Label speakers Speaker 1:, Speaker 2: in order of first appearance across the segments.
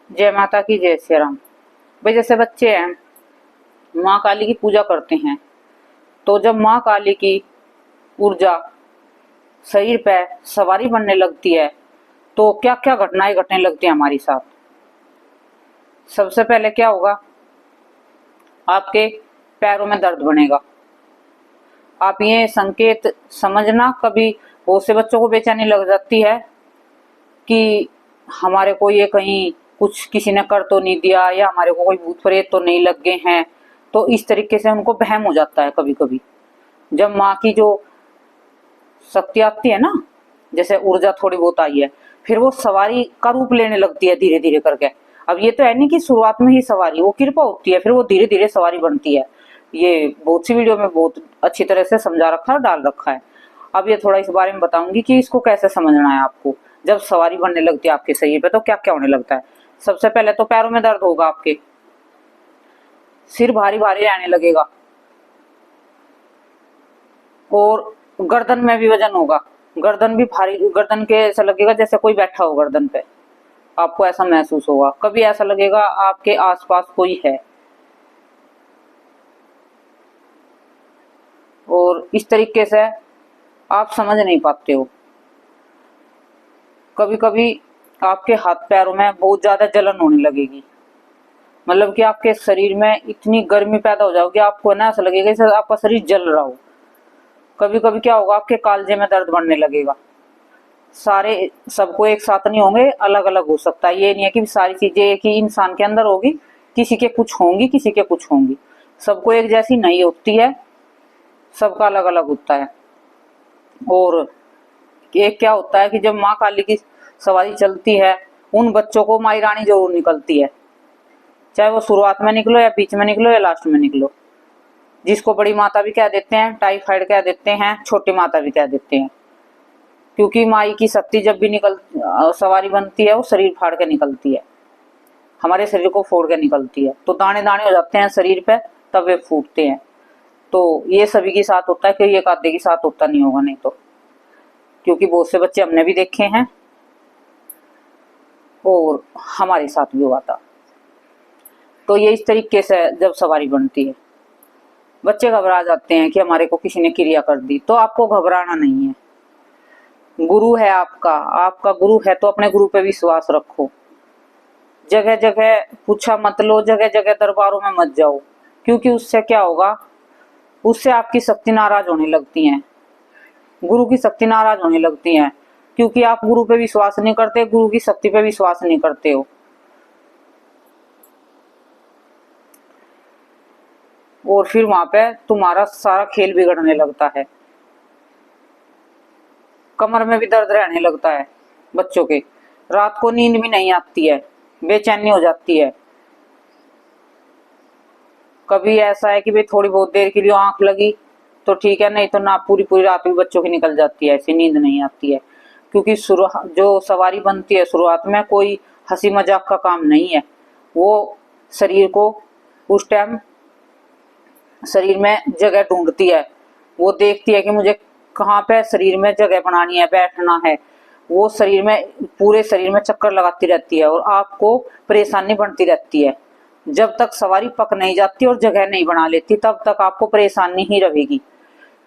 Speaker 1: जय माता की जय श्री राम। भाई जैसे बच्चे हैं माँ काली की पूजा करते हैं, तो जब माँ काली की ऊर्जा शरीर पे सवारी बनने लगती है तो क्या क्या घटनाएं घटने लगती है हमारे साथ। सबसे पहले क्या होगा, आपके पैरों में दर्द बनेगा। आप ये संकेत समझना, कभी बहुत से बच्चों को बेचैनी लग जाती है कि हमारे को ये कहीं कुछ किसी ने कर तो नहीं दिया, या हमारे को कोई भूत प्रेत तो नहीं लग गए हैं। तो इस तरीके से उनको वहम हो जाता है कभी कभी। जब माँ की जो शक्ति आती है ना, जैसे ऊर्जा थोड़ी बहुत आई है, फिर वो सवारी का रूप लेने लगती है धीरे धीरे करके। अब ये तो है नहीं कि शुरुआत में ही सवारी, वो कृपा होती है, फिर वो धीरे धीरे सवारी बनती है। ये बहुत सी वीडियो में बहुत अच्छी तरह से समझा रखा है, डाल रखा है। अब ये थोड़ा इस बारे में बताऊंगी कि इसको कैसे समझना है आपको। जब सवारी बनने लगती है आपके शरीर पे तो क्या क्या होने लगता है। सबसे पहले तो पैरों में दर्द होगा, आपके सिर भारी भारी रहने लगेगा, और गर्दन में भी वजन होगा। गर्दन भी भारी, गर्दन के ऐसा लगेगा जैसे कोई बैठा हो गर्दन पे, आपको ऐसा महसूस होगा। कभी ऐसा लगेगा आपके आसपास कोई है, और इस तरीके से आप समझ नहीं पाते हो। कभी कभी आपके हाथ पैरों में बहुत ज्यादा जलन होने लगेगी, मतलब कि आपके शरीर में इतनी गर्मी पैदा हो जाएगी, आपको ना ऐसा लगेगा जैसे आपका शरीर जल रहा हो। कभी कभी क्या होगा, आपके कालजे में दर्द बढ़ने लगेगा। सारे सबको एक साथ नहीं होंगे, अलग अलग हो सकता है। ये नहीं है कि सारी चीजें एक ही इंसान के अंदर होगी, किसी के कुछ होंगी, किसी के कुछ होंगी। सबको एक जैसी नहीं होती है, सबका अलग अलग होता है। और एक क्या होता है कि जब माँ काली की सवारी चलती है, उन बच्चों को माई रानी जरूर निकलती है, चाहे वो शुरुआत में निकलो या बीच में निकलो या लास्ट में निकलो। जिसको बड़ी माता भी कह देते हैं, टाइफाइड कह देते हैं, छोटी माता भी कह देते हैं। क्योंकि माई की शक्ति जब भी सवारी बनती है, वो शरीर फाड़ के निकलती है, हमारे शरीर को फोड़ के निकलती है। तो दाने दाने हो जाते हैं शरीर पे, तब वे फूटते हैं। तो ये सभी के साथ होता है, कि एक आधे के साथ होता नहीं होगा, नहीं तो। क्योंकि बहुत से बच्चे हमने भी देखे हैं और हमारे साथ भी हुआ था। तो ये इस तरीके से जब सवारी बनती है, बच्चे घबरा जाते हैं कि हमारे को किसी ने क्रिया कर दी। तो आपको घबराना नहीं है। गुरु है आपका, आपका गुरु है तो अपने गुरु पे विश्वास रखो। जगह जगह पूछा मत लो, जगह जगह दरबारों में मत जाओ, क्योंकि उससे क्या होगा, उससे आपकी शक्ति नाराज होने लगती है, गुरु की शक्ति नाराज होने लगती है। क्योंकि आप गुरु पे विश्वास नहीं करते, गुरु की शक्ति पे विश्वास नहीं करते हो। और फिर वहां पे तुम्हारा सारा खेल बिगड़ने लगता है। कमर में भी दर्द रहने लगता है बच्चों के, रात को नींद भी नहीं आती है, बेचैनी हो जाती है। कभी ऐसा है कि भाई थोड़ी बहुत देर के लिए आंख लगी तो ठीक है, नहीं तो ना पूरी पूरी रात भी बच्चों की निकल जाती है, ऐसी नींद नहीं आती है। क्योंकि जो सवारी बनती है शुरुआत में, कोई हंसी मजाक का काम नहीं है। वो शरीर को उस टाइम शरीर में जगह ढूंढती है, वो देखती है कि मुझे कहाँ पे शरीर में जगह बनानी है, बैठना है। वो शरीर में, पूरे शरीर में चक्कर लगाती रहती है और आपको परेशानी बढ़ती रहती है। जब तक सवारी पक नहीं जाती और जगह नहीं बना लेती, तब तक आपको परेशानी ही रहेगी।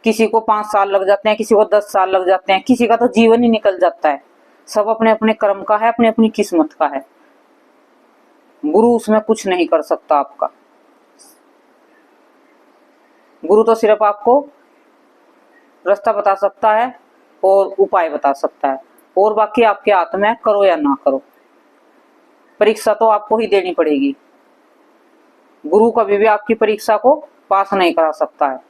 Speaker 1: किसी को 5 साल लग जाते हैं, किसी को 10 साल लग जाते हैं, किसी का तो जीवन ही निकल जाता है। सब अपने अपने कर्म का है, अपनी अपनी किस्मत का है। गुरु उसमें कुछ नहीं कर सकता आपका। गुरु तो सिर्फ आपको रास्ता बता सकता है और उपाय बता सकता है, और बाकी आपके हाथ में, करो या ना करो। परीक्षा तो आपको ही देनी पड़ेगी। गुरु कभी भी आपकी परीक्षा को पास नहीं करा सकता है।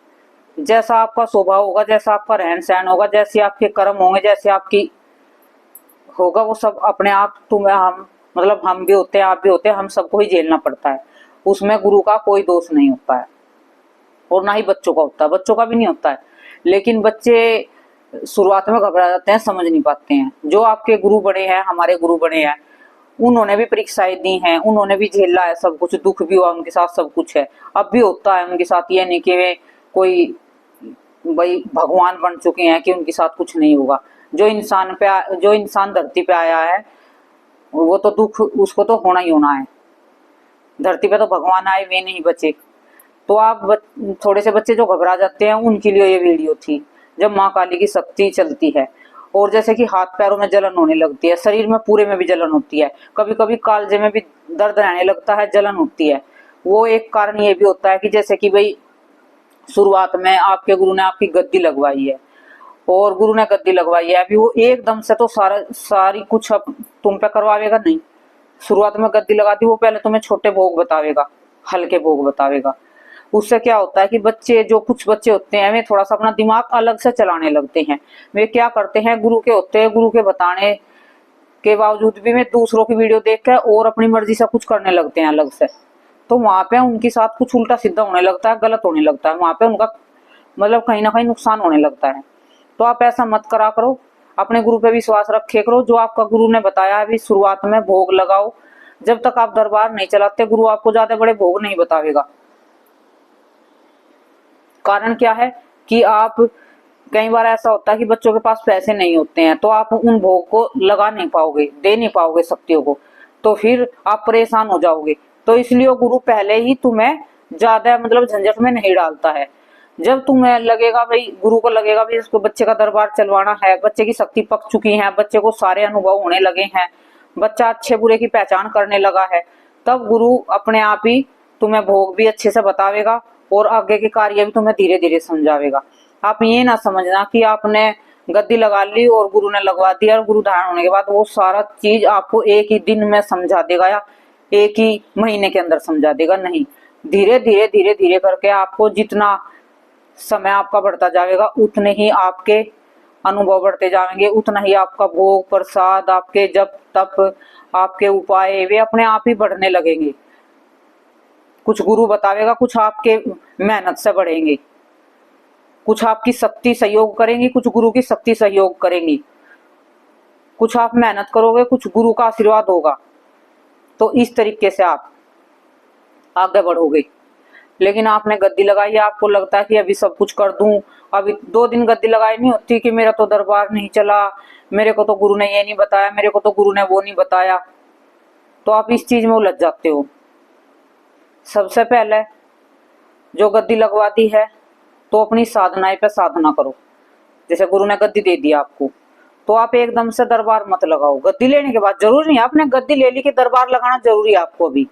Speaker 1: जैसा आपका स्वभाव होगा, जैसा आपका रहन सहन होगा, जैसे आपके कर्म होंगे, जैसे आपकी होगा, वो सब अपने आप तुम्हें, हम मतलब हम भी होते हैं, आप भी होते हैं, हम सबको ही झेलना पड़ता है। उसमें गुरु का कोई दोष नहीं होता है, और ना ही बच्चों का होता है, बच्चों का भी नहीं होता है। लेकिन बच्चे शुरुआत में घबरा जाते हैं, समझ नहीं पाते हैं। जो आपके गुरु बने हैं, हमारे गुरु बने हैं, उन्होंने भी परीक्षाएं दी हैं, उन्होंने भी झेला है सब कुछ, दुख भी हुआ उनके साथ, सब कुछ है, अब भी होता है उनके साथ। ये नहीं कि वे कोई भाई भगवान बन चुके हैं कि उनके साथ कुछ नहीं होगा। जो इंसान धरती पे आया है, वो तो दुख उसको तो होना ही होना है। धरती पे तो भगवान आए वे नहीं बचे। तो आप थोड़े से बच्चे जो घबरा जाते हैं उनके लिए ये वीडियो थी। जब माँ काली की शक्ति चलती है और जैसे कि हाथ पैरों में जलन होने लगती है, शरीर में पूरे में भी जलन होती है, कभी कभी कालजे में भी दर्द रहने लगता है, जलन होती है, वो एक कारण ये भी होता है कि जैसे कि भाई शुरुआत में आपके गुरु ने आपकी गद्दी लगवाई है और गुरु ने गद्दी लगवाई है, अभी वो एकदम से तो सारी कुछ अब तुम पे करवावेगा नहीं। शुरुआत में गद्दी लगा दी, वो पहले तुम्हें छोटे भोग बतावेगा, हल्के भोग बतावेगा। उससे क्या होता है कि बच्चे, जो कुछ बच्चे होते हैं वे थोड़ा सा अपना दिमाग अलग से चलाने लगते हैं। वे क्या करते हैं, गुरु के होते हैं, गुरु के बताने के बावजूद भी वे दूसरों की वीडियो देख कर और अपनी मर्जी से कुछ करने लगते हैं अलग से। तो वहां पे उनके साथ कुछ उल्टा सीधा होने लगता है, गलत होने लगता है, वहां पे उनका मतलब कहीं ना कहीं नुकसान होने लगता है। तो आप ऐसा मत करा करो, अपने गुरु पे विश्वास रखे करो। जो आपका गुरु ने बताया अभी शुरुआत में भोग लगाओ। जब तक आप दरबार नहीं चलाते गुरु आपको ज्यादा बड़े भोग नहीं बतावेगा। कारण क्या है कि आप, कई बार ऐसा होता है कि बच्चों के पास पैसे नहीं होते हैं तो आप उन भोग को लगा नहीं पाओगे, दे नहीं पाओगे शक्तियों को, तो फिर आप परेशान हो जाओगे। तो इसलिए गुरु पहले ही तुम्हें ज्यादा मतलब झंझट में नहीं डालता है। जब तुम्हें लगेगा भाई, गुरु को लगेगा भाई इसको बच्चे का दरबार चलवाना है, बच्चे की शक्ति पक चुकी है, बच्चे को सारे अनुभव होने लगे हैं, बच्चा अच्छे बुरे की पहचान करने लगा है, तब गुरु अपने आप ही तुम्हें भोग भी अच्छे से बतावेगा और आगे के कार्य भी तुम्हें धीरे धीरे समझावेगा। आप ये ना समझना कि आपने गद्दी लगा ली और गुरु ने लगवा दिया और गुरु धारण होने के बाद वो सारा चीज आपको एक ही दिन में समझा देगा या एक ही महीने के अंदर समझा देगा, नहीं। धीरे धीरे धीरे धीरे करके आपको जितना समय आपका बढ़ता जाएगा उतने ही आपके अनुभव बढ़ते जाएंगे, उतना ही आपका भोग प्रसाद, आपके जप तप, आपके उपाय वे अपने आप ही बढ़ने लगेंगे। कुछ गुरु बतावेगा, कुछ आपके मेहनत से बढ़ेंगे, कुछ आपकी शक्ति सहयोग करेंगी, कुछ गुरु की शक्ति सहयोग करेंगी, कुछ आप मेहनत करोगे, कुछ गुरु का आशीर्वाद होगा। तो इस तरीके से आप आगे बढ़ोगे। लेकिन आपने गद्दी लगाई, आपको लगता है कि अभी सब कुछ कर दूं, अभी 2 दिन गद्दी लगाई नहीं होती कि मेरा तो दरबार नहीं चला, मेरे को तो गुरु ने ये नहीं बताया, मेरे को तो गुरु ने वो नहीं बताया, तो आप इस चीज में उलझ जाते हो। सबसे पहले जो गद्दी लगवा दी है तो अपनी साधनाएं पे साधना करो। जैसे गुरु ने गद्दी दे दी आपको तो आप एकदम से दरबार मत लगाओ। गद्दी लेने के बाद जरूरी नहीं आपने गद्दी ले ली कि दरबार लगाना जरूरी है आपको। अभी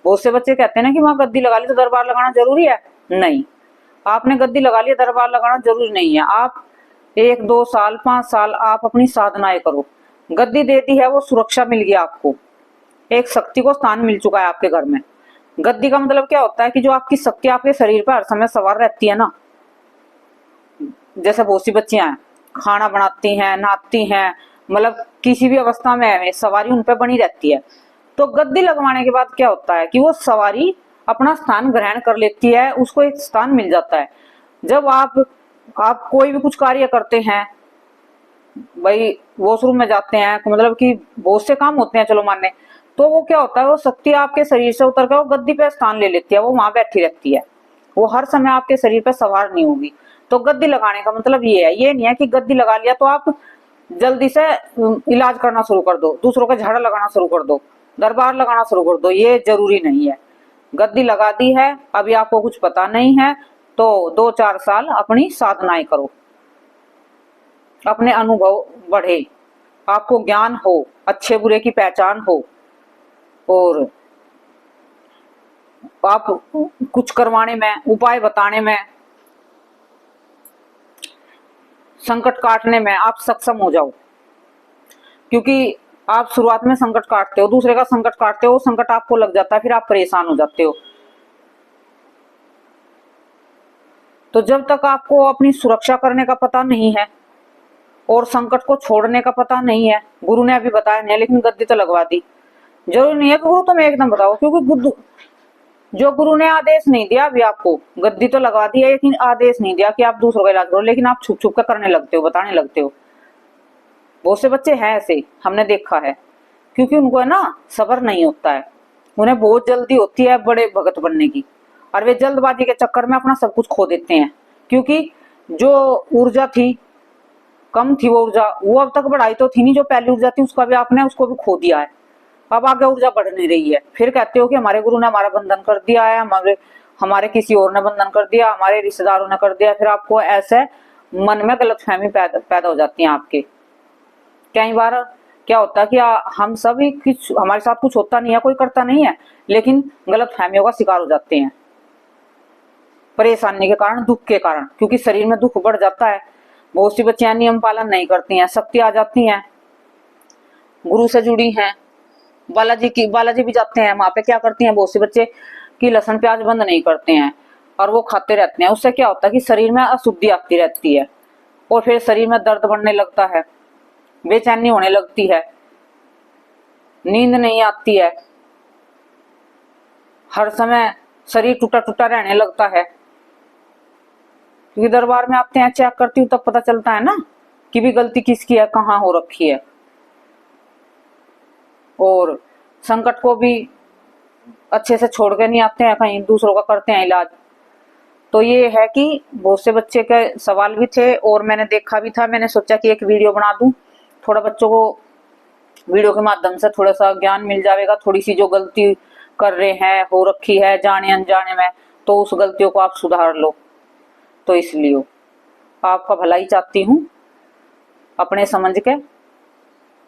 Speaker 1: बहुत से बच्चे कहते हैं ना कि वहां गद्दी लगा ली तो दरबार लगाना जरूरी है, नहीं। आपने गद्दी लगा ली, दरबार लगाना जरूरी नहीं है। आप 1 2 साल 5 साल आप अपनी साधनाएं करो। गद्दी दे दी है, वो सुरक्षा मिल गया आपको, एक शक्ति को स्थान मिल चुका है आपके घर में। गद्दी का मतलब क्या होता है कि जो आपकी शक्ति आपके शरीर पर हर समय सवार रहती है ना। जैसे बहुत सी बच्चियां हैं, खाना बनाती हैं, नहाती हैं, मतलब किसी भी अवस्था में सवारी उन पर बनी रहती है। तो गद्दी लगवाने के बाद क्या होता है कि वो सवारी अपना स्थान ग्रहण कर लेती है, उसको एक स्थान मिल जाता है। जब आप कोई भी कुछ कार्य करते हैं, भाई वॉशरूम में जाते हैं, मतलब कि बहुत से काम होते हैं चलो मानने, तो वो क्या होता है, वो शक्ति आपके शरीर से उतर कर वो गद्दी पे स्थान ले लेती है, वो वहां बैठी रहती है, वो हर समय आपके शरीर पे सवार नहीं होगी। तो गद्दी लगाने का मतलब ये है, ये नहीं है कि गद्दी लगा लिया तो आप जल्दी से इलाज करना शुरू कर दो, दूसरों का झाड़ा लगाना शुरू कर दो, दरबार लगाना शुरू कर दो, ये जरूरी नहीं है। गद्दी लगा दी है, अभी आपको कुछ पता नहीं है तो 2 4 साल अपनी साधनाएं करो, अपने अनुभव बढ़े, आपको ज्ञान हो, अच्छे बुरे की पहचान हो, और आप कुछ करवाने में, उपाय बताने में, संकट काटने में आप सक्षम हो जाओ। क्योंकि आप शुरुआत में संकट काटते हो, दूसरे का संकट काटते हो, संकट आपको लग जाता है, फिर आप परेशान हो जाते हो। तो जब तक आपको अपनी सुरक्षा करने का पता नहीं है और संकट को छोड़ने का पता नहीं है, गुरु ने अभी बताया नहीं लेकिन गद्दी तो लगवा दी, जरूरी नहीं है कि गुरु तुम्हें एकदम बताओ, क्योंकि जो गुरु ने आदेश नहीं दिया अभी आपको, गद्दी तो लगवा दी है लेकिन आदेश नहीं दिया कि आप दूसरों का इलाज करो, लेकिन आप छुप छुप कर करने लगते हो, बताने लगते हो। बहुत से बच्चे हैं ऐसे, हमने देखा है, क्योंकि उनको है ना सब्र नहीं होता है, उन्हें बहुत जल्दी होती है बड़े भगत बनने की, और वे जल्दबाजी के चक्कर में अपना सब कुछ खो देते हैं। क्योंकि जो ऊर्जा थी कम थी, वो ऊर्जा वो अब तक बढ़ाई तो थी नहीं, जो पहली ऊर्जा थी उसको भी आपने उसको भी खो दिया है। अब आगे ऊर्जा बढ़ नहीं रही है, फिर कहते हो कि हमारे गुरु ने हमारा बंधन कर दिया है, हमारे किसी और ने बंधन कर दिया, हमारे रिश्तेदारों ने कर दिया। फिर आपको ऐसे मन में गलतफहमी पैदा हो जाती है आपके। कई बार क्या होता है कि हम सभी कुछ, हमारे साथ कुछ होता नहीं है, कोई करता नहीं है, लेकिन गलतफहमियों का शिकार हो जाते हैं परेशानी के कारण, दुख के कारण, क्योंकि शरीर में दुख बढ़ जाता है। बहुत सी बच्चियां नियम पालन नहीं करती हैं, शक्ति आ जाती हैं, गुरु से जुड़ी हैं, बालाजी भी जाते हैं, वहां पे क्या करती हैं बहुत से बच्चे कि लहसुन प्याज बंद नहीं करते हैं और वो खाते रहते हैं। उससे क्या होता है कि शरीर में अशुद्धि आती रहती है और फिर शरीर में दर्द बढ़ने लगता है, बेचैनी होने लगती है, नींद नहीं आती है, हर समय शरीर टूटा टूटा रहने लगता है। क्योंकि दरबार में आते हैं, चेक करती हूँ, तब पता चलता है ना कि भी गलती किसकी है, कहाँ हो रखी है। और संकट को भी अच्छे से छोड़ के नहीं आते हैं, कहीं दूसरों का करते हैं इलाज। तो ये है कि बहुत से बच्चे के सवाल भी थे और मैंने देखा भी था, मैंने सोचा कि एक वीडियो बना दूं, थोड़ा बच्चों को वीडियो के माध्यम से थोड़ा सा ज्ञान मिल जाएगा। थोड़ी सी जो गलती कर रहे हैं, हो रखी है जाने अनजाने में, तो उस गलतियों को आप सुधार लो। तो इसलिए आपका भलाई चाहती हूँ अपने समझ के।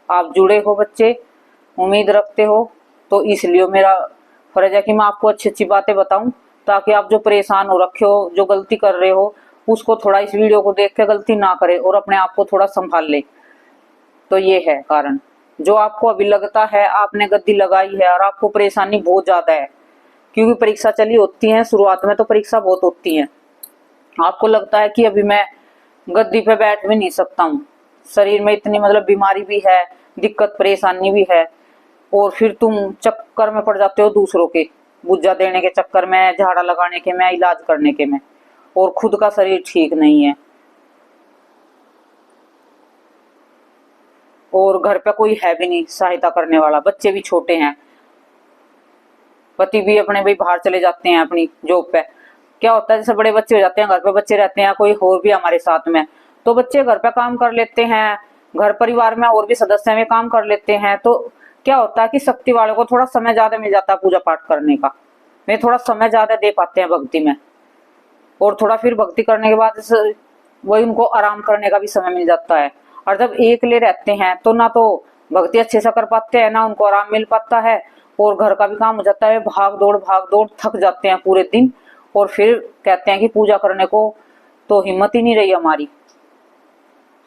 Speaker 1: आप जुड़े हो बच्चे, उम्मीद रखते हो, तो इसलिए मेरा फर्ज है कि मैं आपको अच्छी अच्छी बातें बताऊं, ताकि आप जो परेशान हो रखे हो, जो गलती कर रहे हो, उसको थोड़ा इस वीडियो को देख के गलती ना करे और अपने आप को थोड़ा संभाल ले। तो ये है कारण। जो आपको अभी लगता है आपने गद्दी लगाई है और आपको परेशानी बहुत ज्यादा है, क्योंकि परीक्षा चली होती है, शुरुआत में तो परीक्षा बहुत होती है, आपको लगता है कि अभी मैं गद्दी पे बैठ भी नहीं सकता हूँ, शरीर में इतनी मतलब बीमारी भी है, दिक्कत परेशानी भी है, और फिर तुम चक्कर में पड़ जाते हो दूसरों के, बुज्जा देने के चक्कर में, झाड़ा लगाने के में, इलाज करने के में, और खुद का शरीर ठीक नहीं है, और घर पे कोई है भी नहीं सहायता करने वाला, बच्चे भी छोटे हैं, पति भी अपने भाई बाहर चले जाते हैं अपनी जॉब पे। क्या होता है जैसे बड़े बच्चे हो जाते हैं, घर पे बच्चे रहते हैं, कोई और भी हमारे साथ में, तो बच्चे घर पे काम कर लेते हैं, घर परिवार में और भी सदस्य में काम कर लेते हैं। तो क्या होता है कि शक्ति वालों को थोड़ा समय ज्यादा मिल जाता है पूजा पाठ करने का, वे थोड़ा समय ज्यादा दे पाते हैं भक्ति में, और थोड़ा फिर भक्ति करने के बाद वही उनको आराम करने का भी समय मिल जाता है। और जब अकेले रहते हैं तो ना तो भक्ति अच्छे से कर पाते हैं, ना उनको आराम मिल पाता है, और घर का भी काम हो जाता है, भाग दौड़ थक जाते हैं पूरे दिन, और फिर कहते हैं कि पूजा करने को तो हिम्मत ही नहीं रही हमारी,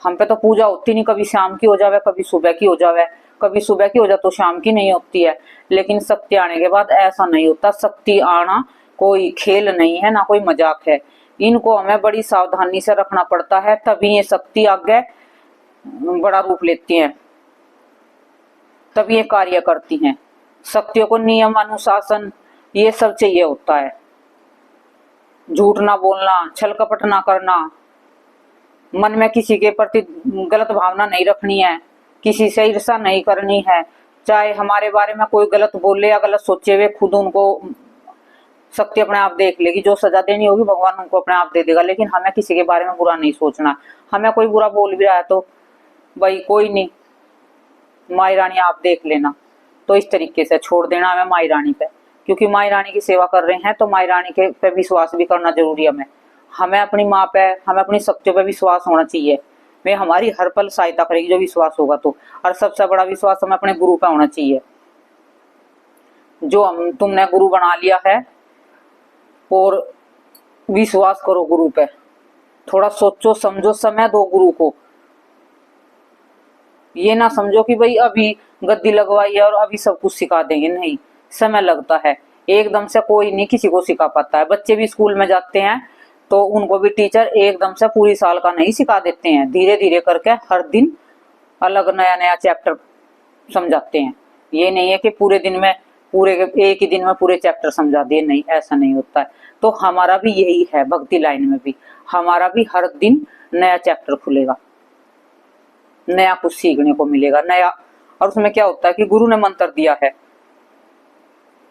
Speaker 1: हम पे तो पूजा होती नहीं, कभी शाम की हो जावे, कभी सुबह की हो जावे, कभी सुबह की हो जाए तो शाम की नहीं होती है। लेकिन शक्ति आने के बाद ऐसा नहीं होता, शक्ति आना कोई खेल नहीं है, ना कोई मजाक है, इनको हमें बड़ी सावधानी से रखना पड़ता है, तभी ये शक्ति आगे बड़ा रूप लेती हैं, तभी ये कार्य करती हैं। शक्तियों को नियम अनुशासन ये सब चाहिए होता है, झूठ ना बोलना, छल कपट ना करना, मन में किसी के प्रति गलत भावना नहीं रखनी है, किसी से ईर्ष्या नहीं करनी है, चाहे हमारे बारे में कोई गलत बोले या गलत सोचे हुए, खुद उनको शक्ति अपने आप देख लेगी, जो सजा देनी होगी भगवान उनको अपने आप दे देगा। लेकिन हमें किसी के बारे में बुरा नहीं सोचना, हमें कोई बुरा बोल भी रहा है तो भाई कोई नहीं, माई रानी आप देख लेना, तो इस तरीके से छोड़ देना हमें माई रानी पे, क्योंकि माई रानी की सेवा कर रहे हैं तो माई रानी के पे विश्वास भी करना जरूरी है। हमें अपनी माँ पे, हमें अपनी शक्तियों पे विश्वास होना चाहिए, वे हमारी हर पल सहायता करेगी जो विश्वास होगा तो। और सबसे बड़ा विश्वास हमें अपने गुरु पे होना चाहिए, जो हम तुमने गुरु बना लिया है, और विश्वास करो गुरु पे, थोड़ा सोचो समझो, समय दो गुरु को, ये ना समझो कि भाई अभी गद्दी लगवाई है और अभी सब कुछ सिखा देंगे, नहीं, समय लगता है, एकदम से कोई नहीं किसी को सिखा पाता है। बच्चे भी स्कूल में जाते हैं तो उनको भी टीचर एकदम से पूरी साल का नहीं सिखा देते हैं, धीरे धीरे करके हर दिन अलग नया नया चैप्टर समझाते हैं। ये नहीं है कि पूरे दिन में, पूरे एक ही दिन में पूरे चैप्टर समझा दिए, नहीं, ऐसा नहीं होता है। तो हमारा भी यही है, भक्ति लाइन में भी हमारा भी हर दिन नया चैप्टर खुलेगा, नया कुछ सीखने को मिलेगा नया। और उसमें क्या होता है कि गुरु ने मंत्र दिया है,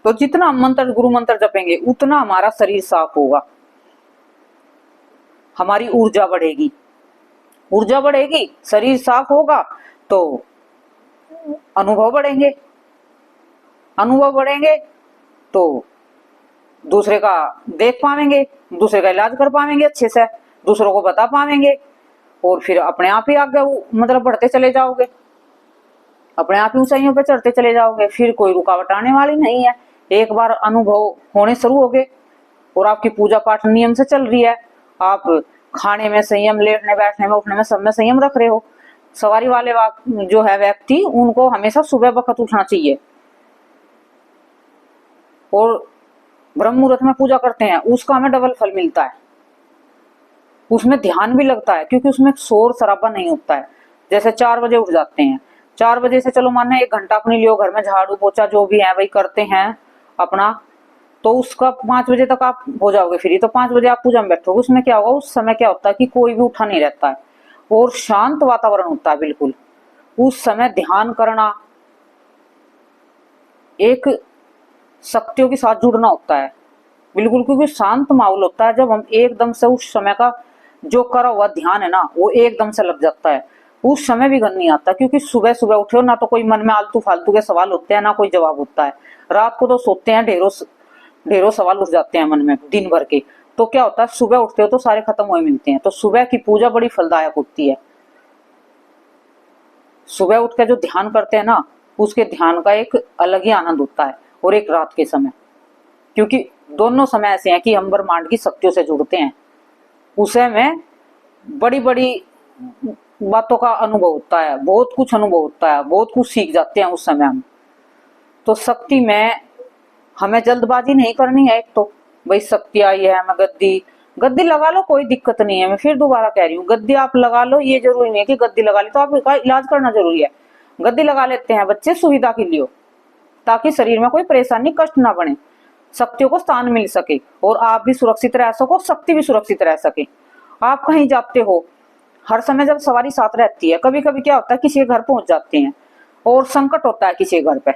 Speaker 1: तो जितना हम मंत्र, गुरु मंत्र जपेंगे उतना हमारा शरीर साफ होगा, हमारी ऊर्जा बढ़ेगी, ऊर्जा बढ़ेगी, शरीर साफ होगा तो अनुभव बढ़ेंगे, अनुभव बढ़ेंगे तो दूसरे का देख पाएंगे, दूसरे का इलाज कर पाएंगे अच्छे से, दूसरों को बता पाएंगे, और फिर अपने आप ही आगे मतलब बढ़ते चले जाओगे, अपने आप ही ऊंचाइयों पे चढ़ते चले जाओगे। फिर कोई रुकावट आने वाली नहीं है। एक बार अनुभव होने शुरू हो गए और आपकी पूजा पाठ नियम से चल रही है, आप खाने में संयम, लेटने बैठने में उठने में सब में संयम रख रहे हो। सवारी वाले जो है व्यक्ति, उनको हमेशा सुबह वक्त उठना चाहिए और ब्रह्म मुहूर्त में पूजा करते हैं, उसका हमें डबल फल मिलता है। उसमें ध्यान भी लगता है क्योंकि उसमें शोर शराबा नहीं होता है। जैसे 4 बजे उठ जाते हैं, 4 बजे से चलो मानना 1 घंटा अपने लिए घर में झाड़ू पोछा जो भी है वही करते हैं अपना, तो उसका 5 बजे तक आप हो जाओगे फ्री, तो 5 बजे आप पूजा में बैठोगे। उसमें क्या होगा, उस समय क्या होता है कि कोई भी उठा नहीं रहता है और शांत वातावरण होता है बिल्कुल। उस समय ध्यान करना, एक शक्तियों के साथ जुड़ना होता है बिल्कुल, क्योंकि शांत माहौल होता है। जब हम एकदम से उस समय का जो करा हुआ ध्यान है ना, वो एकदम से लग जाता है, उस समय भी गन नहीं आता, क्योंकि सुबह सुबह उठे हो ना तो कोई मन में आलतू फालतू के सवाल होते हैं ना कोई जवाब होता है। रात को तो सोते हैं, ढेरों सवाल उठ जाते हैं मन में दिन भर के, तो क्या होता है सुबह उठते हो तो सारे खत्म हुए मिलते हैं। तो सुबह की पूजा बड़ी फलदायक होती है। सुबह उठ के जो ध्यान करते हैं ना, उसके ध्यान का एक अलग ही आनंद होता है, और एक रात के समय, क्योंकि दोनों समय ऐसे हैं कि हम ब्रह्मांड की शक्तियों से जुड़ते हैं। उसे में बड़ी बड़ी बातों का अनुभव होता है, बहुत कुछ अनुभव होता है, बहुत कुछ सीख जाते हैं उस समय हम। तो शक्ति में हमें जल्दबाजी नहीं करनी है। एक तो भाई शक्ति आई है, मैं गद्दी लगा लो, कोई दिक्कत नहीं है। मैं फिर दोबारा कह रही हूँ, गद्दी आप लगा लो, ये जरूरी नहीं है कि गद्दी लगा ली तो आपका इलाज करना जरूरी है। गद्दी लगा लेते हैं बच्चे सुविधा के लिए, ताकि शरीर में कोई परेशानी कष्ट ना बने, शक्तियों को स्थान मिल सके और आप भी सुरक्षित रह सको, शक्ति भी सुरक्षित रह सके। आप कहीं जाते हो, हर समय जब सवारी साथ रहती है, कभी कभी क्या होता है किसी के घर पहुंच जाते हैं और संकट होता है किसी के घर पे,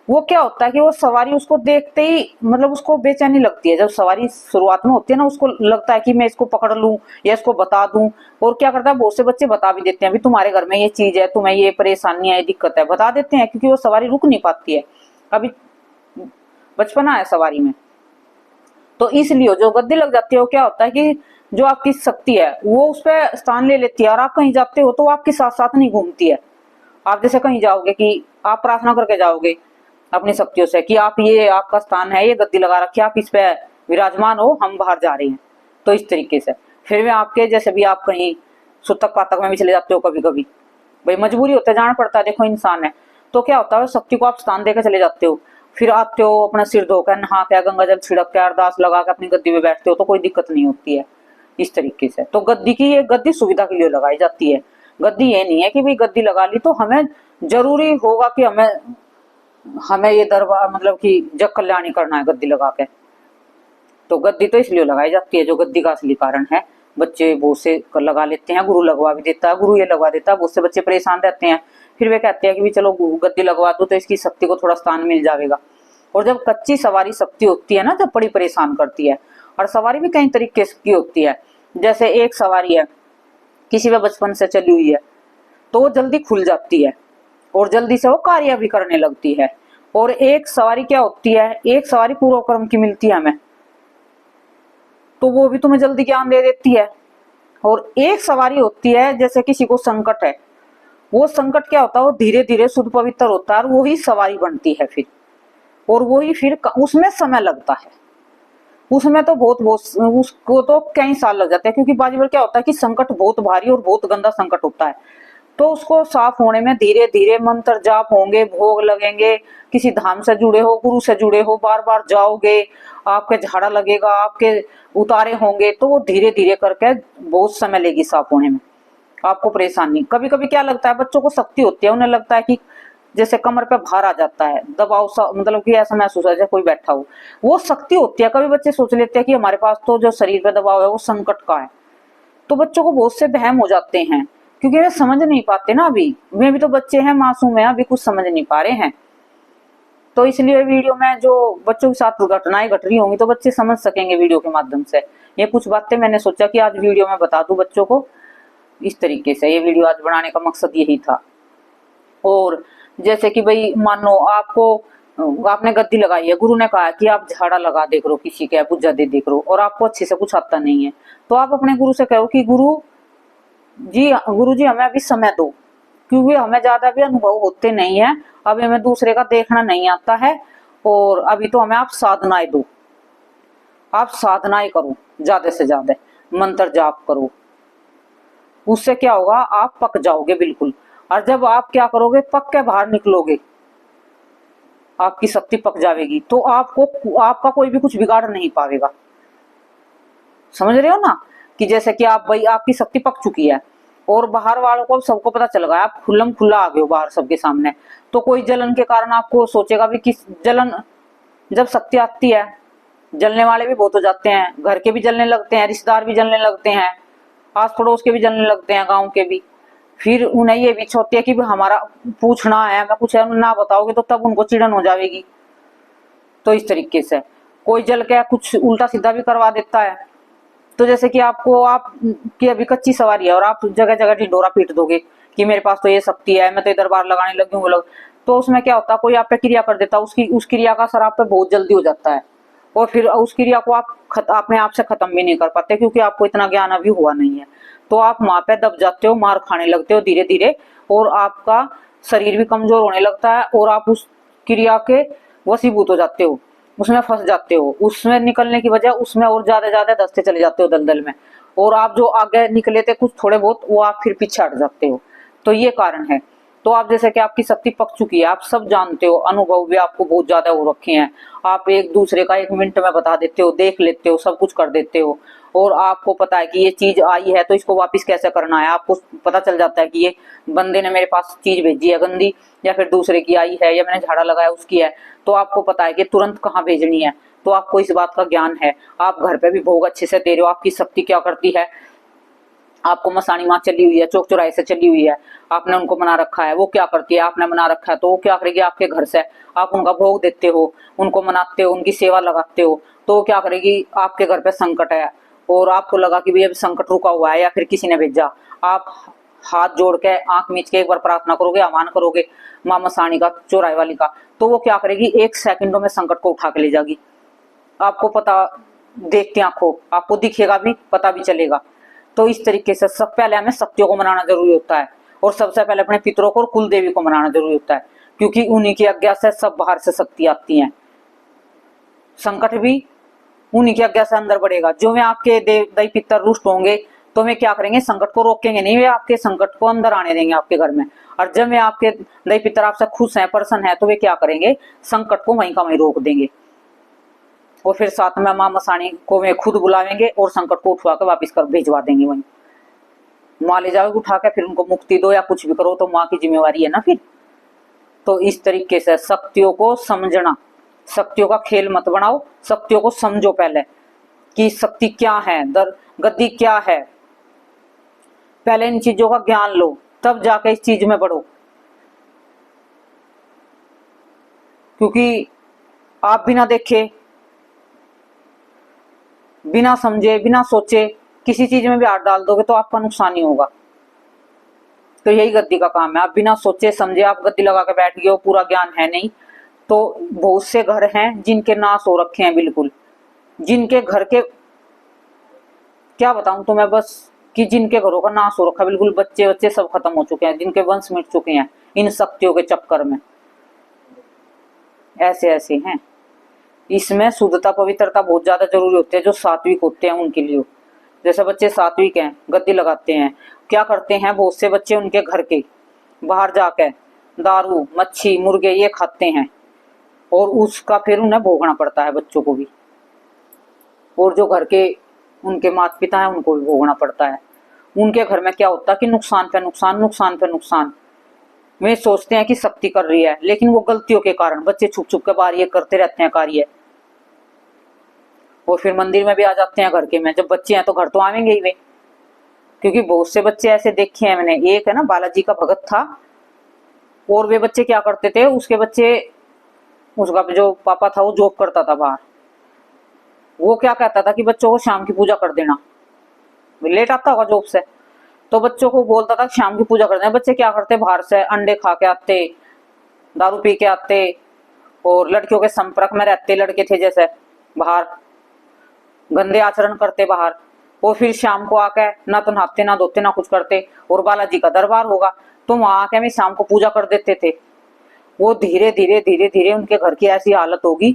Speaker 1: वो क्या होता है कि वो सवारी उसको देखते ही मतलब उसको बेचैनी लगती है। जब सवारी शुरुआत में होती है ना, उसको लगता है कि मैं इसको पकड़ लूं या इसको बता दूं, और क्या करता है बहुत से बच्चे बता भी देते हैं, अभी तुम्हारे घर में ये चीज है, तुम्हें ये परेशानी है, ये दिक्कत है, बता देते हैं, क्योंकि वो सवारी रुक नहीं पाती है, अभी बचपना है सवारी में। तो इसलिए जो गद्दी लग जाती है, वो क्या होता है कि जो आपकी शक्ति है वो उस पर स्थान ले लेती है, और आप कहीं जाते हो तो आपके साथ साथ नहीं घूमती है। आप जैसे कहीं जाओगे कि आप प्रार्थना करके जाओगे अपनी शक्तियों से कि आप ये आपका स्थान है, ये गद्दी लगा रखी है, आप इस पे विराजमान हो, हम बाहर जा रहे हैं। तो इस तरीके से फिर भी आपके जैसे भी आप कहीं सुतक पातक में भी चले जाते हो, कभी कभी भाई मजबूरी होता है, जाना पड़ता है, देखो इंसान है, तो क्या होता है शक्ति को आप स्थान देकर चले जाते हो, फिर आते हो अपना सिर धोकर नहा के गंगा जल छिड़क के अरदास लगा के अपनी गद्दी पे बैठते हो, तो कोई दिक्कत नहीं होती है इस तरीके से। तो गद्दी की ये गद्दी सुविधा के लिए लगाई जाती है। गद्दी ये नहीं है कि भाई गद्दी लगा ली तो हमें जरूरी होगा कि हमें ये दरबार मतलब कि जग कल्याणी करना है गद्दी लगा के। तो गद्दी तो इसलिए लगाई जाती है, जो गद्दी का असली कारण है। बच्चे बहुत से लगा लेते हैं, गुरु लगवा भी देता है, गुरु ये लगवा देता है, बहुत से बच्चे परेशान रहते हैं, फिर वे कहते हैं कि भी चलो गद्दी लगवा दो तो इसकी शक्ति को थोड़ा स्थान मिल जाएगा। और जब कच्ची सवारी शक्ति होती है ना, जब बड़ी परेशान करती है, और सवारी भी कई तरीके की होती है। जैसे एक सवारी है किसी में बचपन से चली हुई है तो वो जल्दी खुल जाती है और जल्दी से वो कार्य भी करने लगती है। और एक सवारी क्या होती है, एक सवारी पूर्व कर्म की मिलती है हमें, तो वो भी तुम्हें जल्दी ज्ञान दे देती है। और एक सवारी होती है जैसे किसी को संकट है, वो संकट क्या होता है, वो धीरे धीरे शुद्ध पवित्र होता है, और वही सवारी बनती है फिर, और वही फिर उसमें समय लगता है, उसमें तो बहुत उसको तो कई साल लग जाते हैं, क्योंकि बाजी बार क्या होता है कि संकट बहुत भारी और बहुत गंदा संकट होता है। तो उसको साफ होने में धीरे धीरे मंत्र जाप होंगे, भोग लगेंगे, किसी धाम से जुड़े हो, गुरु से जुड़े हो, बार बार जाओगे, आपके झाड़ा लगेगा, आपके उतारे होंगे, तो वो धीरे धीरे करके बहुत समय लेगी साफ होने में, आपको परेशानी। कभी कभी क्या लगता है, बच्चों को शक्ति होती है, उन्हें लगता है कि जैसे कमर पे भार आ जाता है, दबाव सा, मतलब कि ऐसा महसूस है जैसे कोई बैठा हो, वो शक्ति होती है। कभी बच्चे सोच लेते हैं कि हमारे पास तो जो शरीर पे दबाव है वो संकट का है, तो बच्चों को बहुत से वहम हो जाते हैं, क्योंकि वे समझ नहीं पाते ना, अभी वे भी तो बच्चे हैं, मासूम है, अभी कुछ समझ नहीं पा रहे हैं। तो इसलिए वीडियो में जो बच्चों के साथ घटनाएं घट रही होंगी तो बच्चे समझ सकेंगे वीडियो के माध्यम से। ये कुछ बातें मैंने सोचा कि आज वीडियो में बता दूं बच्चों को इस तरीके से। ये वीडियो आज बनाने का मकसद यही था। और जैसे कि भाई मानो आपको आपने गद्दी लगाई है, गुरु ने कहा कि आप झाड़ा लगा देख रो, किसी का पूजा दे देख रो, और आपको अच्छे से कुछ आता नहीं है, तो आप अपने गुरु से कहो कि गुरु जी हमें अभी समय दो, क्योंकि हमें ज्यादा भी अनुभव होते नहीं है, अभी हमें दूसरे का देखना नहीं आता है, और अभी तो हमें आप साधनाएं दो, आप साधनाएं करो, ज्यादा से ज्यादा मंत्र जाप करो, उससे क्या होगा, आप पक जाओगे बिल्कुल। और जब आप क्या करोगे, पक के बाहर निकलोगे, आपकी शक्ति पक जाएगी, तो आपका कोई भी कुछ बिगाड़ नहीं पाएगा। समझ रहे हो ना, कि जैसे कि आप भाई आपकी शक्ति पक चुकी है और बाहर वालों को सबको पता चल गया, आप खुल्लम खुल्ला आ गए हो बाहर सबके सामने, तो कोई जलन के कारण आपको सोचेगा भी किस जलन, जब शक्ति आती है जलने वाले भी बहुत हो जाते हैं, घर के भी जलने लगते हैं, रिश्तेदार भी जलने लगते हैं, आस पड़ोस के भी जलने लगते हैं, गांव के भी। फिर उन्हें ये भी इच्छा होती है कि हमारा पूछना है, मैं कुछ ना बताओगे तो तब उनको चिड़न हो जाएगी। तो इस तरीके से कोई जल के कुछ उल्टा सीधा भी करवा देता है। तो जैसे कि आप की अभी कच्ची सवारी है और आप जगह जगह ढिंडोरा पीट दोगे कि मेरे पास तो ये शक्ति है, मैं तो इधर बार लगाने लगी हूँ लोग, तो उसमें क्या होता है, कोई आप पे क्रिया कर देता है, उस क्रिया का असर आप पे बहुत जल्दी हो जाता है, और फिर उस क्रिया को आप अपने आप से खत्म भी नहीं कर पाते, क्योंकि आपको इतना ज्ञान अभी हुआ नहीं है। तो आप वहां पे दब जाते हो, मार खाने लगते हो धीरे धीरे, और आपका शरीर भी कमजोर होने लगता है, और आप उस क्रिया के वशीभूत हो जाते हो, उसमें फंस जाते हो, उसमें निकलने की वजह उसमें और ज्यादा दसते चले जाते हो दलदल में, और आप जो आगे निकले थे कुछ थोड़े बहुत, वो आप फिर पीछे हट जाते हो। तो ये कारण है। तो आप जैसे कि आपकी शक्ति पक चुकी है, आप सब जानते हो, अनुभव भी आपको बहुत ज्यादा हो रखे हैं, आप एक दूसरे का 1 मिनट में बता देते हो, देख लेते हो, सब कुछ कर देते हो, और आपको पता है कि ये चीज आई है तो इसको वापस कैसे करना है, आपको पता चल जाता है कि ये बंदे ने मेरे पास चीज भेजी है गंदी, या फिर दूसरे की आई है, या मैंने झाड़ा लगाया उसकी है, तो आपको पता है कि तुरंत कहाँ भेजनी है। तो आपको इस बात का ज्ञान है, आप घर पे भी भोग अच्छे से दे रहे हो। आपकी शक्ति क्या करती है, आपको मसानी माँ चली हुई है, चौक चौराहे से चली हुई है, आपने उनको मना रखा है, वो क्या करती है, आपने मना रखा है, तो वो क्या करेगी, आपके घर से आप उनका भोग देते हो, उनको मनाते हो, उनकी सेवा लगाते हो, तो वो क्या करेगी, आपके घर पे संकट है और आपको लगा कि भैया संकट रुका हुआ है या फिर किसी ने भेजा, आप हाथ जोड़ के आंख मीच के एक बार प्रार्थना करोगे, आह्वान करोगे माँ मसानी का, चौराहे वाली का, तो वो क्या करेगी, 1 सेकंडों में संकट को उठा के ले जाएगी। आपको पता, देखते आंखों आपको दिखेगा भी, पता भी चलेगा। तो इस तरीके से सब पहले हमें शक्तियों को मनाना जरूरी होता है, और सबसे पहले अपने पितरों को और कुल देवी को मनाना जरूरी होता है, क्योंकि उन्हीं की आज्ञा से सब बाहर से शक्ति आती है, संकट भी उन्हीं की आज्ञा से अंदर बढ़ेगा। जो वे आपके दई पितर रुष्ट होंगे तो वे क्या करेंगे, संकट को रोकेंगे नहीं, वे आपके संकट को अंदर आने देंगे आपके घर में। और जब वे आपके दई पितर आपसे खुश हैं, प्रसन्न है, तो वे क्या करेंगे, संकट को वहीं का वहीं रोक देंगे, और फिर साथ में माँ मसानी को वे खुद बुलावेंगे और संकट को उठवा कर वापिस कर भेजवा देंगे वहीं। माँ ले जाओगे उठा के, फिर उनको मुक्ति दो या कुछ भी करो, तो माँ की जिम्मेवारी है ना फिर। तो इस तरीके से शक्तियों को समझना, शक्तियों का खेल मत बनाओ, शक्तियों को समझो पहले कि शक्ति क्या है, गद्दी क्या है, पहले इन चीजों का ज्ञान लो, तब जाके इस चीज में बढ़ो। क्योंकि आप बिना देखे, बिना समझे, बिना सोचे किसी चीज में भी हाथ डाल दोगे तो आपका नुकसान ही होगा। तो यही गद्दी का काम है, आप बिना सोचे समझे आप गद्दी लगा के बैठ गए हो, पूरा ज्ञान है नहीं। तो बहुत से घर हैं जिनके नाश हो रखे हैं बिल्कुल, जिनके घर के, क्या बताऊं तो मैं बस, कि जिनके घरों का नाश हो रखा है बिल्कुल, बच्चे सब खत्म हो चुके हैं, जिनके वंश मिट चुके हैं इन शक्तियों के चक्कर में। ऐसे हैं। इसमें शुद्धता पवित्रता बहुत ज्यादा जरूरी होती है, जो सात्विक होते हैं उनके लिए। जैसे बच्चे सात्विक हैं, गद्दी लगाते हैं, क्या करते हैं, बहुत से बच्चे उनके घर के बाहर जाकर दारू, मच्छी, मुर्गे ये खाते हैं, और उसका फिर उन्हें भोगना पड़ता है, बच्चों को भी, और जो घर के उनके माता पिता हैं उनको भी भोगना पड़ता है। उनके घर में क्या होता है कि नुकसान पे नुकसान, नुकसान पे नुकसान। वे सोचते हैं कि शक्ति कर रही है, लेकिन वो गलतियों के कारण बच्चे छुप छुप के बाहर ये करते रहते हैं कार्य, और फिर मंदिर में भी आ जाते हैं घर के में। जब बच्चे हैं तो घर तो आवेंगे ही वे, क्योंकि बहुत से बच्चे ऐसे देखे हैं मैंने। एक है ना, बालाजी का भगत था, और वे बच्चे क्या करते थे, उसके बच्चे, उसका जो पापा था वो जॉब करता था बाहर, वो क्या कहता था कि बच्चों को शाम की पूजा कर देना, लेट आता होगा जॉब से, तो बच्चों को बोलता था शाम की पूजा कर देना। बच्चे क्या करते, बाहर से अंडे खा के आते, दारू पी के आते, और लड़कियों के संपर्क में रहते लड़के थे, जैसे बाहर गंदे आचरण करते बाहर, और फिर शाम को आके ना तो नहाते ना धोते ना कुछ करते, और बालाजी का दरबार होगा तो वहां आके भी शाम को पूजा कर देते थे। वो धीरे धीरे धीरे धीरे उनके घर की ऐसी हालत होगी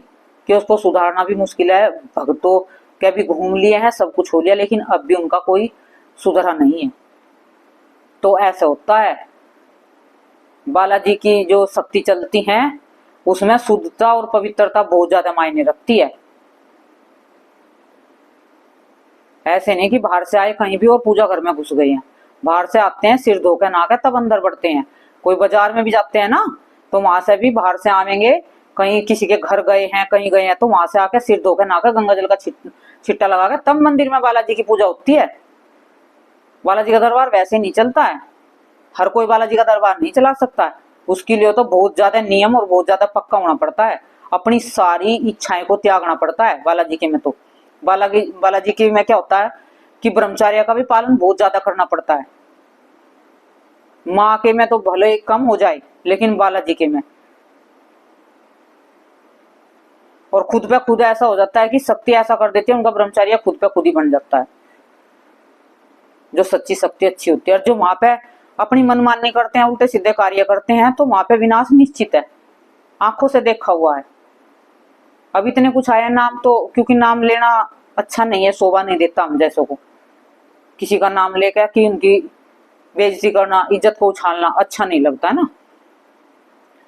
Speaker 1: कि उसको सुधारना भी मुश्किल है। भक्तों के भी घूम लिए हैं, सब कुछ हो लिया, लेकिन अब भी उनका कोई सुधरा नहीं है। तो ऐसा होता है, बालाजी की जो शक्ति चलती है उसमें शुद्धता और पवित्रता बहुत ज्यादा मायने रखती है। ऐसे नहीं कि बाहर से आए कहीं भी और पूजा घर में घुस गए हैं। बाहर से आते हैं, सिर धो के नहा के तब अंदर बढ़ते हैं। कोई बाजार में भी जाते हैं ना, तो वहां से भी बाहर से आवेंगे, कहीं किसी के घर गए हैं कहीं गए हैं, तो वहां से आके सिर धो के नहा के गंगा जल का छिट्टा लगा के तब मंदिर में बालाजी की पूजा होती है। बालाजी का दरबार वैसे नहीं चलता है, हर कोई बालाजी का दरबार नहीं चला सकता है। उसके लिए तो बहुत ज्यादा नियम और बहुत ज्यादा पक्का होना पड़ता है, अपनी सारी इच्छाएं को त्यागना पड़ता है। बालाजी के में तो बालाजी के में क्या होता है कि ब्रह्मचर्य का भी पालन बहुत ज्यादा करना पड़ता है। माँ के में तो भले कम हो जाए, लेकिन बालाजी के में और खुद पे खुद ऐसा हो जाता है कि शक्ति ऐसा कर देती है, उनका ब्रह्मचर्य खुद पे खुद ही बन जाता है। जो सच्ची शक्ति अच्छी होती है, और जो वहां पे अपनी मनमानी करते हैं, उल्टे सीधे कार्य करते हैं, तो वहां पे विनाश निश्चित है, आंखों से देखा हुआ है। अब इतने कुछ आया नाम, तो क्योंकि नाम लेना अच्छा नहीं है, शोभा नहीं देता हम जैसों को। किसी का नाम लेकर कि उनकी बेइज्जती करना, इज्जत को उछालना अच्छा नहीं लगता है ना।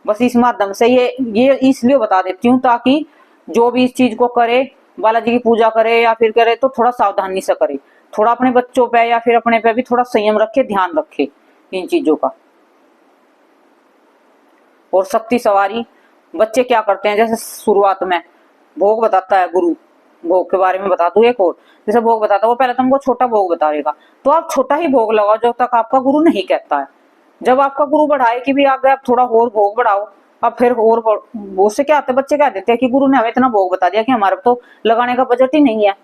Speaker 1: बस इस माध्यम से ये इसलिए बता देती हूँ ताकि जो भी इस चीज को करे, बालाजी की पूजा करे या फिर करे, तो थोड़ा सावधानी से करे, थोड़ा अपने बच्चों पे या फिर अपने पे भी थोड़ा संयम रखे, ध्यान रखे इन चीजों का। और शक्ति सवारी बच्चे क्या करते हैं, जैसे शुरुआत में भोग बताता है गुरु, भोग के बारे में बता दूं एक और। जैसे भोग बताता है, वो पहले तुमको छोटा भोग बताएगा, तो आप छोटा ही भोग लगाओ जब तक आपका गुरु नहीं कहता है। जब आपका गुरु बढ़ाए कि भी आगे आप थोड़ा और भोग बढ़ाओ, अब फिर और उससे क्या होता है, बच्चे कह देते हैं कि गुरु ने हमें इतना भोग बता दिया कि हमारे तो लगाने का बजट ही नहीं है।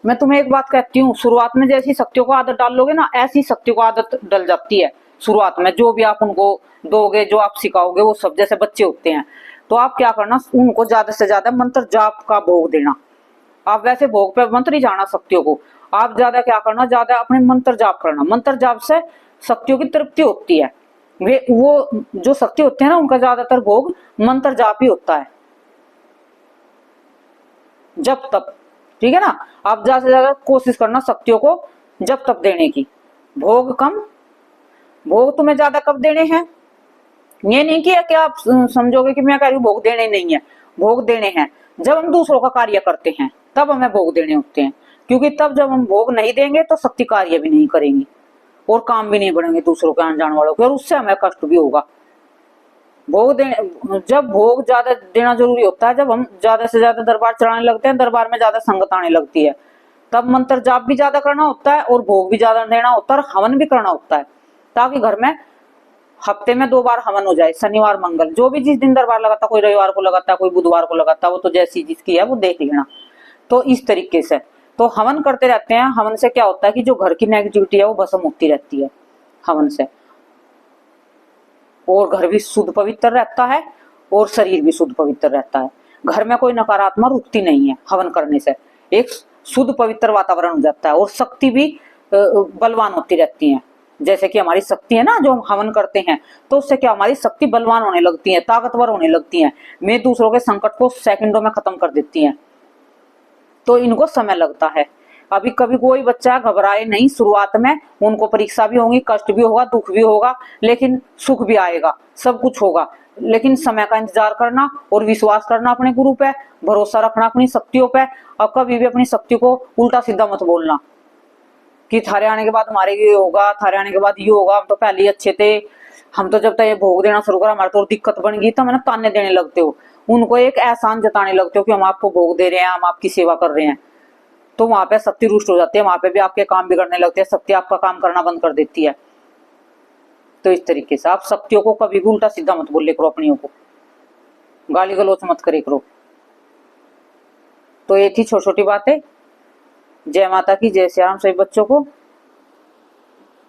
Speaker 1: मैं तुम्हें एक बात कहती हूँ, शुरुआत में जैसी शक्तियों को आदत डाल लोगे ना, ऐसी शक्तियों को आदत डल जाती है शुरुआत में। जो भी आप उनको दोगे, जो आप सिखाओगे, वो सब जैसे बच्चे होते हैं, तो आप क्या करना, उनको ज्यादा से ज्यादा मंत्र जाप का भोग देना। आप वैसे भोग पे मंत्र ही जाना शक्तियों को, आप ज्यादा क्या करना, ज्यादा अपने मंत्र जाप करना। मंत्र जाप से शक्तियों की तृप्ति होती है। वो जो शक्ति होते हैं ना, उनका ज्यादातर भोग मंत्र जाप ही होता है, जब तक, ठीक है ना। आप ज्यादा से ज्यादा कोशिश करना शक्तियों को जब तक देने की। भोग कम, भोग तुम्हें ज्यादा कब देने हैं, ये नहीं किया कि आप समझोगे कि मैं कह रही हूँ भोग देने नहीं है। भोग देने हैं जब हम दूसरों का कार्य करते हैं, तब हमें भोग देने होते हैं। क्योंकि तब जब हम भोग नहीं देंगे तो शक्ति कार्य भी नहीं करेंगी और काम भी नहीं बढ़ेंगे दूसरों के आने जाने वालों के, और उससे हमें कष्ट भी होगा। भोग देने, जब भोग ज्यादा देना जरूरी होता है, जब हम ज्यादा से ज्यादा दरबार चढ़ाने लगते हैं, दरबार में ज्यादा संगत आने लगती है, तब मंत्र जाप भी ज्यादा करना होता है और भोग भी ज्यादा देना होता है और हवन भी करना होता है, ताकि घर में हफ्ते में 2 बार हवन हो जाए, शनिवार मंगल, जो भी जिस दिन दरबार लगाता, कोई रविवार को लगाता, कोई बुधवार को लगाता, वो तो जैसी जिसकी है वो देख लेना। तो इस तरीके से तो हवन करते रहते हैं। हवन से क्या होता है कि जो घर की नेगेटिविटी है वो भस्म होती रहती है हवन से, और घर भी शुद्ध पवित्र रहता है और शरीर भी शुद्ध पवित्र रहता है। घर में कोई नकारात्मक रुकती नहीं है हवन करने से, एक शुद्ध पवित्र वातावरण हो जाता है और शक्ति भी बलवान होती रहती है। जैसे कि हमारी शक्ति है ना, जो हम हवन करते हैं, तो उससे क्या हमारी शक्ति बलवान होने लगती है, ताकतवर होने लगती है, में दूसरों के संकट को सेकंडों में खत्म कर देती हैं। तो इनको समय लगता है। अभी कभी कोई बच्चा घबराए नहीं, शुरुआत में उनको परीक्षा भी होगी, कष्ट भी होगा, दुख भी होगा, लेकिन सुख भी आएगा, सब कुछ होगा। लेकिन समय का इंतजार करना और विश्वास करना अपने गुरु पे, भरोसा रखना अपनी शक्तियों पे। अब कभी भी अपनी शक्ति को उल्टा सीधा मत बोलना कि थारे आने के बाद हमारे ये होगा, थारे आने के बाद ये होगा, हम तो पहले ही अच्छे थे, हम तो जब तक ये भोग देना शुरू करा हमारे तो दिक्कत बन गई, तो मैंने ताने देने लगते हो, उनको एक एहसान जताने लगते हो कि हम आपको भोग दे रहे हैं, हम आपकी सेवा कर रहे हैं। तो वहां पे शक्ति रुष्ट हो जाती है, वहां पे भी आपके काम बिगड़ने लगते हैं, शक्ति आपका काम करना बंद कर देती है। तो इस तरीके से आप शक्तियों को कभी भी उल्टा सीधा मत बोले करो, अपनियों को गाली गलौच मत करे करो। तो ये थी छोटी छोटी बातें। जय माता की, जय श्री राम सभी बच्चों को।